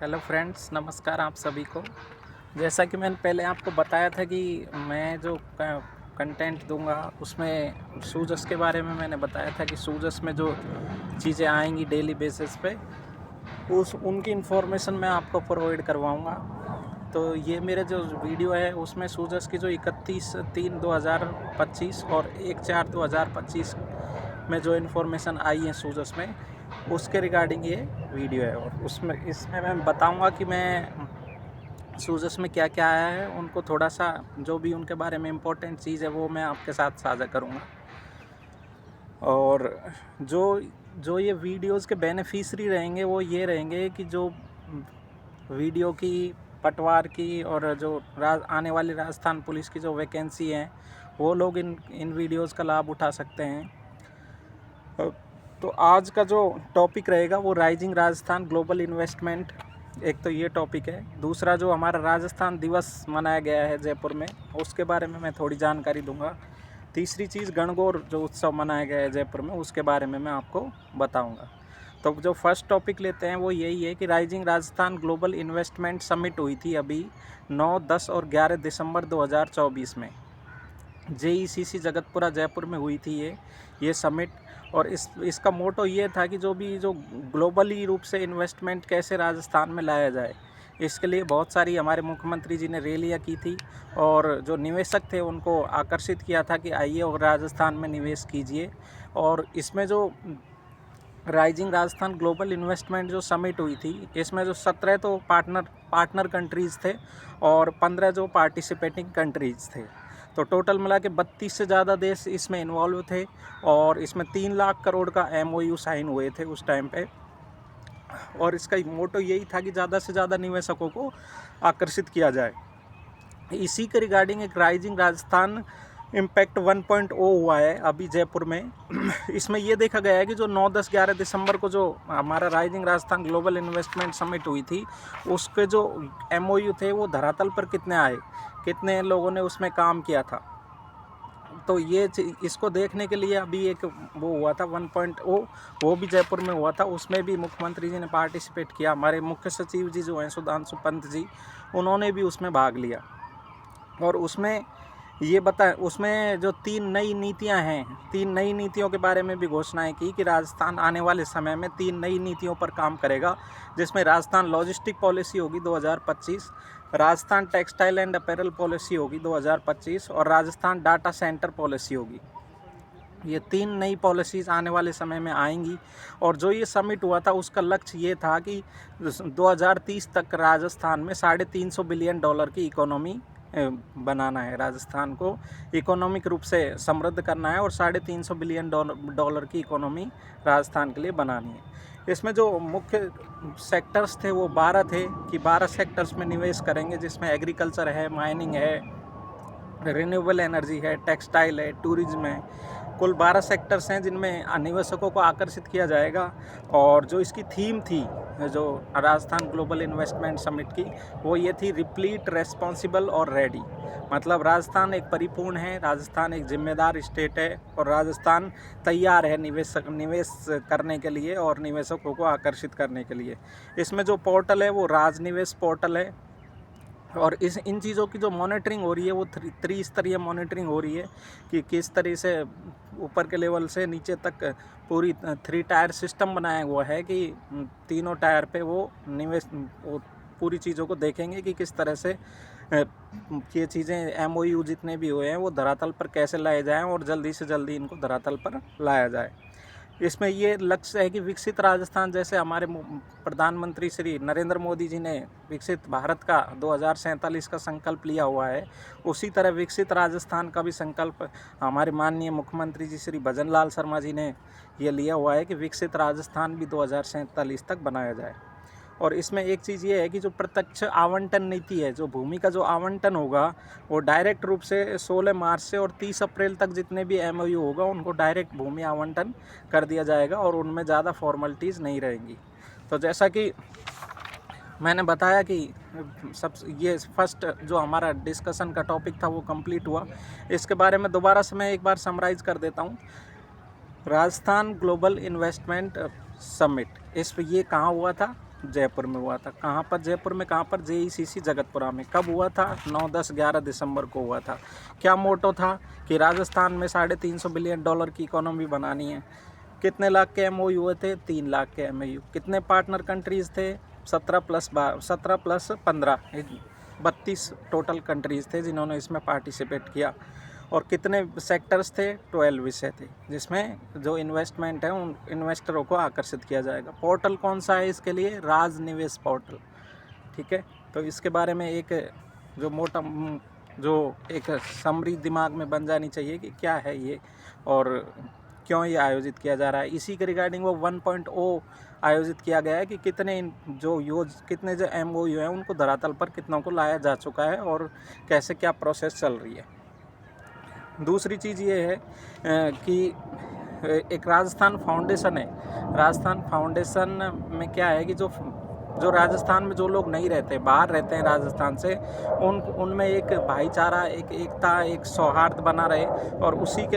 Hello friends, नमस्कार आप सभी को। जैसा कि मैंने पहले आपको बताया था कि मैं जो कंटेंट दूंगा उसमें सूजस के बारे में मैंने बताया था कि सूजस में जो चीज़ें आएंगी डेली बेसिस पे उनकी इन्फॉर्मेशन मैं आपको प्रोवाइड करवाऊंगा। तो ये मेरे जो वीडियो है उसमें सूजस की जो 31/3/2025 और 1/4/2025 में जो इन्फॉर्मेशन आई है सूजस में, उसके रिगार्डिंग ये वीडियो है। और इसमें मैं बताऊंगा कि मैं सूजस में क्या क्या आया है, उनको थोड़ा सा जो भी उनके बारे में इम्पोर्टेंट चीज़ है वो मैं आपके साथ साझा करूंगा। और जो जो ये वीडियोस के बेनिफिशरी रहेंगे वो ये रहेंगे कि जो वीडियो की, पटवार की और जो आने वाली राजस्थान पुलिस की जो वैकेंसी है वो लोग इन वीडियोस का लाभ उठा सकते हैं। तो आज का जो टॉपिक रहेगा वो राइजिंग राजस्थान ग्लोबल इन्वेस्टमेंट, एक तो ये टॉपिक है। दूसरा जो हमारा राजस्थान दिवस मनाया गया है जयपुर में, उसके बारे में मैं थोड़ी जानकारी दूंगा। तीसरी चीज़ गणगौर जो उत्सव मनाया गया है जयपुर में, उसके बारे में मैं आपको बताऊंगा। तो जो फर्स्ट टॉपिक लेते हैं वो यही है कि rising Rajasthan global investment summit हुई थी अभी 9, 10 और 11 दिसंबर 2024 में। JECC जगतपुरा जयपुर में हुई थी ये समिट। और इसका मोटो ये था कि जो ग्लोबली रूप से इन्वेस्टमेंट कैसे राजस्थान में लाया जाए, इसके लिए बहुत सारी हमारे मुख्यमंत्री जी ने रैलियाँ की थी और जो निवेशक थे उनको आकर्षित किया था कि आइए और राजस्थान में निवेश कीजिए। और इसमें जो राइजिंग राजस्थान ग्लोबल इन्वेस्टमेंट जो समिट हुई थी, इसमें जो 17 तो पार्टनर कंट्रीज़ थे और 15 जो पार्टिसिपेटिंग कंट्रीज़ थे। तो टोटल मिला के 32 से ज़्यादा देश इसमें इन्वॉल्व थे और इसमें 3 लाख करोड़ का MOU साइन हुए थे उस टाइम पे। और इसका मोटो यही था कि ज़्यादा से ज़्यादा निवेशकों को आकर्षित किया जाए। इसी के रिगार्डिंग एक राइजिंग राजस्थान इम्पैक्ट 1.0 हुआ है अभी जयपुर में। इसमें ये देखा गया है कि जो 9, 10, 11 दिसंबर को जो हमारा rising Rajasthan global investment summit हुई थी, उसके जो MOU थे वो धरातल पर कितने आए, कितने लोगों ने उसमें काम किया था। तो ये इसको देखने के लिए अभी एक वो हुआ था 1.0, वो भी जयपुर में हुआ था। उसमें भी मुख्यमंत्री जी ने पार्टिसिपेट किया। हमारे मुख्य सचिव जी जो हैं सुधांशु पंत जी, उन्होंने भी उसमें भाग लिया। और उसमें उसमें जो 3 नई नीतियां हैं, 3 नई नीतियों के बारे में भी घोषणाएं की कि राजस्थान आने वाले समय में 3 नई नीतियों पर काम करेगा, जिसमें राजस्थान लॉजिस्टिक पॉलिसी होगी 2025, Rajasthan textile and apparel policy होगी 2025 और राजस्थान डाटा सेंटर पॉलिसी होगी। ये 3 नई पॉलिसीज़ आने वाले समय में आएंगी। और जो ये समिट हुआ था उसका लक्ष्य ये था कि 2030 तक राजस्थान में $350 बिलियन की इकोनॉमी बनाना है। राजस्थान को इकोनॉमिक रूप से समृद्ध करना है और $350 बिलियन की इकोनॉमी राजस्थान के लिए बनानी है। इसमें जो मुख्य सेक्टर्स थे वो 12 थे कि 12 सेक्टर्स में निवेश करेंगे, जिसमें एग्रीकल्चर है, माइनिंग है, रिन्यूएबल एनर्जी है, टेक्सटाइल है, टूरिज्म है। कुल 12 सेक्टर्स हैं जिनमें निवेशकों को आकर्षित किया जाएगा। और जो इसकी थीम थी जो राजस्थान ग्लोबल इन्वेस्टमेंट समिट की, वो ये थी रिप्लीट, रेस्पॉन्सिबल और रेडी। मतलब राजस्थान एक परिपूर्ण है, राजस्थान एक जिम्मेदार स्टेट है और राजस्थाइन तैयार है निवेश करने के लिए और निवेशकों को आकर्षित करने के लिए। इसमें जो पोर्टल है वो राजनिवेश पोर्टल है। और इन चीज़ों की जो मॉनिटरिंग हो रही है वो त्रिस्तरीय मॉनिटरिंग हो रही है कि किस तरह से ऊपर के लेवल से नीचे तक पूरी 3 टायर सिस्टम बनाया हुआ है कि तीनों टायर पे वो पूरी चीज़ों को देखेंगे कि किस तरह से ये चीज़ें MOU जितने भी हुए हैं वो धरातल पर कैसे लाए जाएं और जल्दी से जल्दी इनको धरातल पर लाया जाए। इसमें ये लक्ष्य है कि विकसित राजस्थान, जैसे हमारे प्रधानमंत्री श्री नरेंद्र मोदी जी ने विकसित भारत का 2047 का संकल्प लिया हुआ है, उसी तरह विकसित राजस्थान का भी संकल्प हमारे माननीय मुख्यमंत्री जी श्री भजन लाल शर्मा जी ने ये लिया हुआ है कि विकसित राजस्थान भी 2047 तक बनाया जाए। और इसमें एक चीज़ ये है कि जो प्रत्यक्ष आवंटन नीति है, जो भूमि का जो आवंटन होगा वो डायरेक्ट रूप से 16 मार्च से और 30 अप्रैल तक जितने भी MOU होगा उनको डायरेक्ट भूमि आवंटन कर दिया जाएगा और उनमें ज़्यादा फॉर्मेलिटीज़ नहीं रहेंगी। तो जैसा कि मैंने बताया कि ये फर्स्ट जो हमारा डिस्कशन का टॉपिक था वो कंप्लीट हुआ। इसके बारे में दोबारा से मैं एक बार समराइज कर देता हूँ। राजस्थान ग्लोबल इन्वेस्टमेंट समिट, ये कहाँ हुआ था? जयपुर में हुआ था। कहाँ पर? जयपुर में। कहाँ पर? JECC जगतपुरा में। कब हुआ था? 9, 10, 11 दिसंबर को हुआ था। क्या मोटो था? कि राजस्थान में $350 बिलियन की इकोनॉमी बनानी है। कितने लाख के MOU हुए थे? 3 लाख के MOU। कितने पार्टनर कंट्रीज़ थे? 17 प्लस 15, 32 टोटल कंट्रीज़ थे जिन्होंने इसमें पार्टिसिपेट किया। और कितने सेक्टर्स थे? 12 विषय थे जिसमें जो इन्वेस्टमेंट है उन इन्वेस्टरों को आकर्षित किया जाएगा। पोर्टल कौन सा है इसके लिए? राज निवेश पोर्टल। ठीक है, तो इसके बारे में एक जो एक समरी दिमाग में बन जानी चाहिए कि क्या है ये और क्यों ये आयोजित किया जा रहा है। इसी के रिगार्डिंग वो 1.0 आयोजित किया गया है कि कितने जो MOU हैं उनको धरातल पर कितनों को लाया जा चुका है और कैसे क्या प्रोसेस चल रही है। दूसरी चीज़ ये है कि एक राजस्थान फाउंडेशन है। राजस्थान फाउंडेशन में क्या है कि जो राजस्थान में जो लोग नहीं रहते, बाहर रहते हैं राजस्थान से, उनमें एक भाईचारा, एक एकता, एक सौहार्द बना रहे और उसी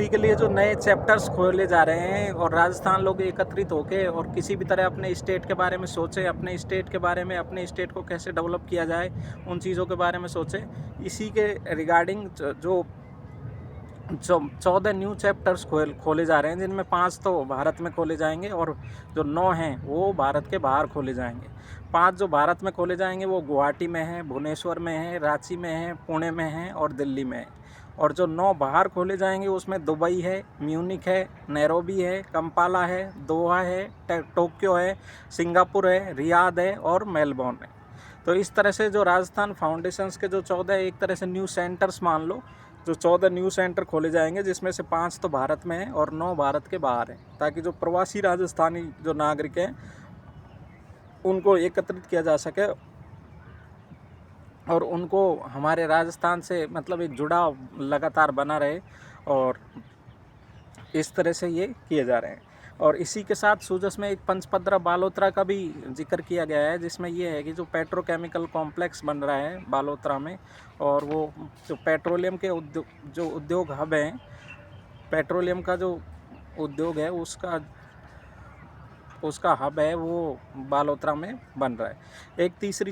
के लिए जो नए चैप्टर्स खोले जा रहे हैं और राजस्थान लोग एकत्रित होकर और किसी भी तरह अपने स्टेट के बारे में सोचें, अपने स्टेट के बारे में, अपने स्टेट को कैसे डेवलप किया जाए, उन चीज़ों के बारे में सोचें। इसी के रिगार्डिंग जो 14 न्यू चैप्टर्स खोले जा रहे हैं, जिनमें 5 तो भारत में खोले जाएंगे और जो 9 हैं वो भारत के बाहर खोले जाएंगे। 5 जो भारत में खोले जाएंगे वो गुवाहाटी में है, भुवनेश्वर में है, रांची में है, पुणे में है और दिल्ली में है। और जो 9 बाहर खोले जाएंगे उसमें दुबई है, म्यूनिक है, नैरोबी है, कंपाला है, दोहा है, टोक्यो है, सिंगापुर है, रियाद है और मेलबोर्न है। तो इस तरह से जो राजस्थान फाउंडेशंस के जो 14 एक तरह से न्यू सेंटर्स मान लो, जो 14 न्यू सेंटर खोले जाएंगे जिसमें से 5 तो भारत में हैं और 9 भारत के बाहर हैं, ताकि जो प्रवासी राजस्थानी जो नागरिक हैं उनको एकत्रित किया जा सके और उनको हमारे राजस्थान से मतलब एक जुड़ाव लगातार बना रहे। और इस तरह से ये किए जा रहे हैं। और इसी के साथ सूजस में एक पंचपद्रा बालोतरा का भी जिक्र किया गया है, जिसमें ये है कि जो पेट्रोकेमिकल कॉम्प्लेक्स बन रहा है बालोतरा में, और वो जो पेट्रोलियम के उद्योग हब हैं, पेट्रोलियम का जो उद्योग है उसका हब है वो बालोतरा में बन रहा है। एक तीसरी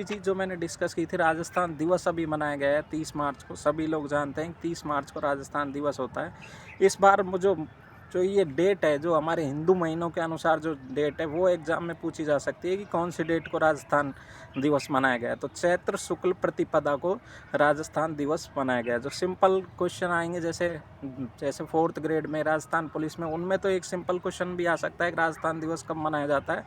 चीज़ जो मैंने डिस्कस की थी, राजस्थान दिवस अभी मनाया गया है 30 मार्च को। सभी लोग जानते हैं 30 मार्च को राजस्थान दिवस होता है। इस बार जो ये डेट है, जो हमारे हिंदू महीनों के अनुसार जो डेट है, वो एग्ज़ाम में पूछी जा सकती है कि कौन सी डेट को राजस्थान दिवस मनाया गया है। तो चैत्र शुक्ल प्रतिपदा को राजस्थान दिवस मनाया गया है। जो सिंपल क्वेश्चन आएंगे जैसे 4th ग्रेड में राजस्थान पुलिस में, उनमें तो एक सिंपल क्वेश्चन भी आ सकता है कि राजस्थान दिवस कब मनाया जाता है।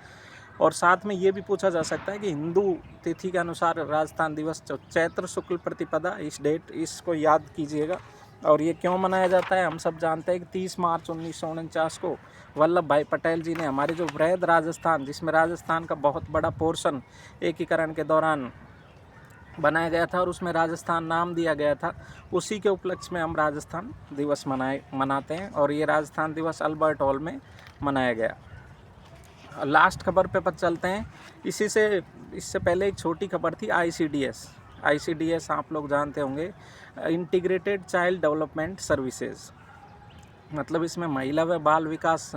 और साथ में ये भी पूछा जा सकता है कि हिंदू तिथि के अनुसार राजस्थान दिवस चैत्र शुक्ल प्रतिपदा, इसको याद कीजिएगा। और ये क्यों मनाया जाता है हम सब जानते हैं कि 30 मार्च 1949 को वल्लभ भाई पटेल जी ने हमारे जो वृहद राजस्थान, जिसमें राजस्थान का बहुत बड़ा पोर्शन एकीकरण के दौरान बनाया गया था और उसमें राजस्थान नाम दिया गया था, उसी के उपलक्ष्य में हम राजस्थान दिवस मनाते हैं। और ये राजस्थान दिवस अल्बर्ट हॉल में मनाया गया। लास्ट खबर पे चलते हैं। इससे पहले एक छोटी खबर थी ICDS आप लोग जानते होंगे, इंटीग्रेटेड चाइल्ड डेवलपमेंट सर्विसेज। मतलब इसमें महिला व बाल विकास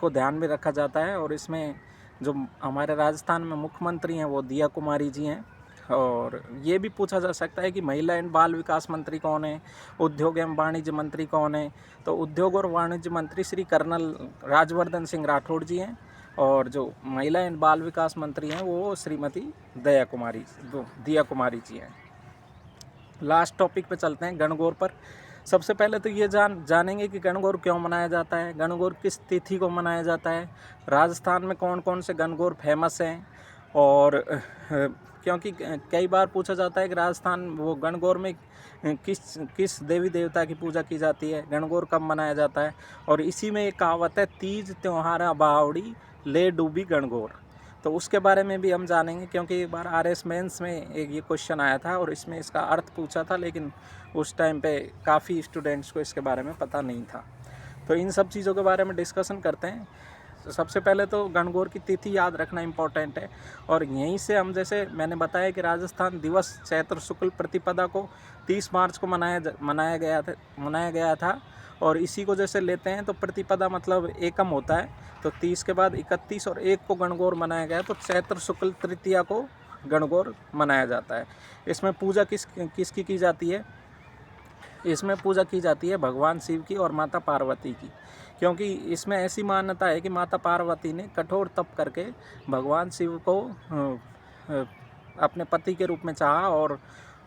को ध्यान में रखा जाता है। और इसमें जो हमारे राजस्थान में मुख्यमंत्री हैं वो दिया कुमारी जी हैं। और ये भी पूछा जा सकता है कि महिला एवं बाल विकास मंत्री कौन है, उद्योग एवं वाणिज्य मंत्री कौन है। तो उद्योग और वाणिज्य मंत्री श्री कर्नल राजवर्धन सिंह राठौड़ जी हैं और जो महिला एवं बाल विकास मंत्री हैं वो श्रीमती दिया कुमारी जी हैं। लास्ट टॉपिक पे चलते हैं, गणगौर पर। सबसे पहले तो ये जानेंगे कि गणगौर क्यों मनाया जाता है, गणगौर किस तिथि को मनाया जाता है, राजस्थान में कौन कौन से गणगौर फेमस हैं। और क्योंकि कई बार पूछा जाता है कि राजस्थान वो गणगौर में किस देवी देवता की पूजा की जाती है, गणगौर कब मनाया जाता है। और इसी में एक कहावत है, तीज त्योहारा बावड़ी ले डूबी गणगौर। तो उसके बारे में भी हम जानेंगे, क्योंकि एक बार RS मेंस में एक ये क्वेश्चन आया था और इसमें इसका अर्थ पूछा था, लेकिन उस टाइम पे काफ़ी स्टूडेंट्स को इसके बारे में पता नहीं था। तो इन सब चीज़ों के बारे में डिस्कशन करते हैं। सबसे पहले तो गणगौर की तिथि याद रखना इम्पोर्टेंट है। और यहीं से हम, जैसे मैंने बताया कि राजस्थान दिवस चैत्र शुक्ल प्रतिपदा को 30 मार्च को मनाया गया था। और इसी को जैसे लेते हैं तो प्रतिपदा मतलब एकम होता है, तो 30 के बाद 31 और 1 को गणगौर मनाया गया, तो चैत्र शुक्ल तृतीया को गणगौर मनाया जाता है। इसमें पूजा किसकी की जाती है? इसमें पूजा की जाती है भगवान शिव की और माता पार्वती की, क्योंकि इसमें ऐसी मान्यता है कि माता पार्वती ने कठोर तप करके भगवान शिव को अपने पति के रूप में चाहा और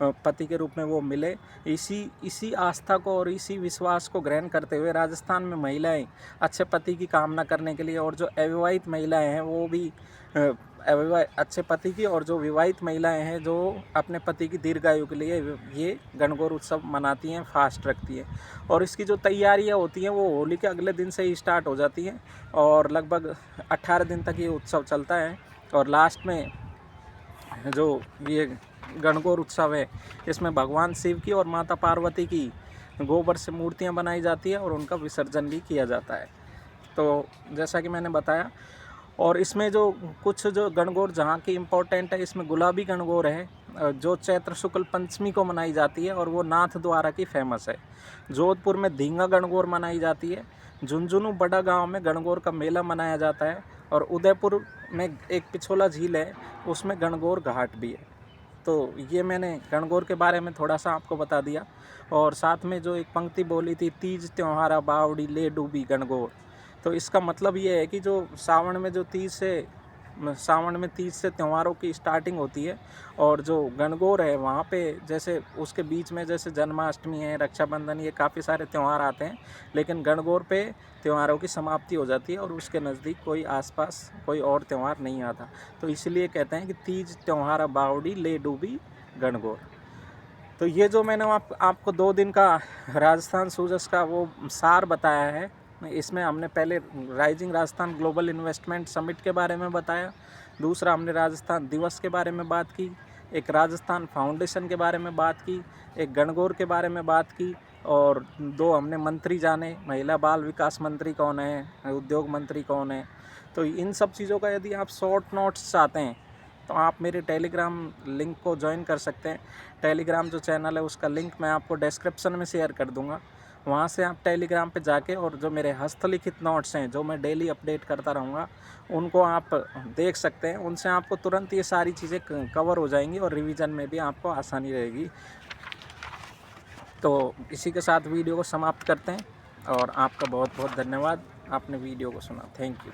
पति के रूप में वो मिले। इसी आस्था को और इसी विश्वास को ग्रहण करते हुए राजस्थान में महिलाएं अच्छे पति की कामना करने के लिए, और जो अविवाहित महिलाएं हैं वो भी अच्छे पति की, और जो विवाहित महिलाएं हैं जो अपने पति की दीर्घायु के लिए ये गणगौर उत्सव मनाती हैं, फास्ट रखती हैं। और इसकी जो तैयारियां होती हैं वो होली के अगले दिन से ही स्टार्ट हो जाती हैं और लगभग 18 दिन तक ये उत्सव चलता है। और लास्ट में जो ये गणगौर उत्सव है, इसमें भगवान शिव की और माता पार्वती की गोबर से मूर्तियां बनाई जाती है और उनका विसर्जन भी किया जाता है। तो जैसा कि मैंने बताया, और इसमें जो कुछ जो गणगौर जहाँ की इम्पोर्टेंट है, इसमें गुलाबी गणगौर है जो चैत्र शुक्ल पंचमी को मनाई जाती है और वो नाथ द्वारा की फेमस है। जोधपुर में धींगा गणगौर मनाई जाती है। झुंझुनू बड़ा गांव में गणगौर का मेला मनाया जाता है। और उदयपुर में एक पिछोला झील है, उसमें गणगौर घाट भी है। तो ये मैंने गणगौर के बारे में थोड़ा सा आपको बता दिया। और साथ में जो एक पंक्ति बोली थी, तीज त्योहारा बावड़ी ले डूबी गणगौर, तो इसका मतलब ये है कि जो सावन में तीज से त्योहारों की स्टार्टिंग होती है। और जो गणगौर है वहाँ पे जैसे उसके बीच में जैसे जन्माष्टमी है, रक्षाबंधन, ये काफ़ी सारे त्यौहार आते हैं, लेकिन गणगौर पे त्योहारों की समाप्ति हो जाती है और उसके नज़दीक कोई आसपास कोई और त्यौहार नहीं आता। तो इसलिए कहते हैं कि तीज त्योहारा बावड़ी ले डूबी गणगौर। तो ये जो मैंने आपको 2 दिन का राजस्थान सूजस का वो सार बताया है, इसमें हमने पहले rising Rajasthan global investment summit के बारे में बताया, दूसरा हमने राजस्थान दिवस के बारे में बात की, एक राजस्थान फाउंडेशन के बारे में बात की, एक गणगौर के बारे में बात की, और 2 हमने मंत्री जाने, महिला बाल विकास मंत्री कौन है, उद्योग मंत्री कौन है। तो इन सब चीज़ों का यदि आप शॉर्ट नोट्स चाहते हैं तो आप मेरे टेलीग्राम लिंक को ज्वाइन कर सकते हैं। टेलीग्राम जो चैनल है उसका लिंक मैं आपको डिस्क्रिप्शन में शेयर कर दूंगा। वहाँ से आप टेलीग्राम पे जाके और जो मेरे हस्तलिखित नोट्स हैं जो मैं डेली अपडेट करता रहूँगा उनको आप देख सकते हैं। उनसे आपको तुरंत ये सारी चीज़ें कवर हो जाएंगी और रिवीजन में भी आपको आसानी रहेगी। तो इसी के साथ वीडियो को समाप्त करते हैं और आपका बहुत बहुत धन्यवाद, आपने वीडियो को सुना। Thank you.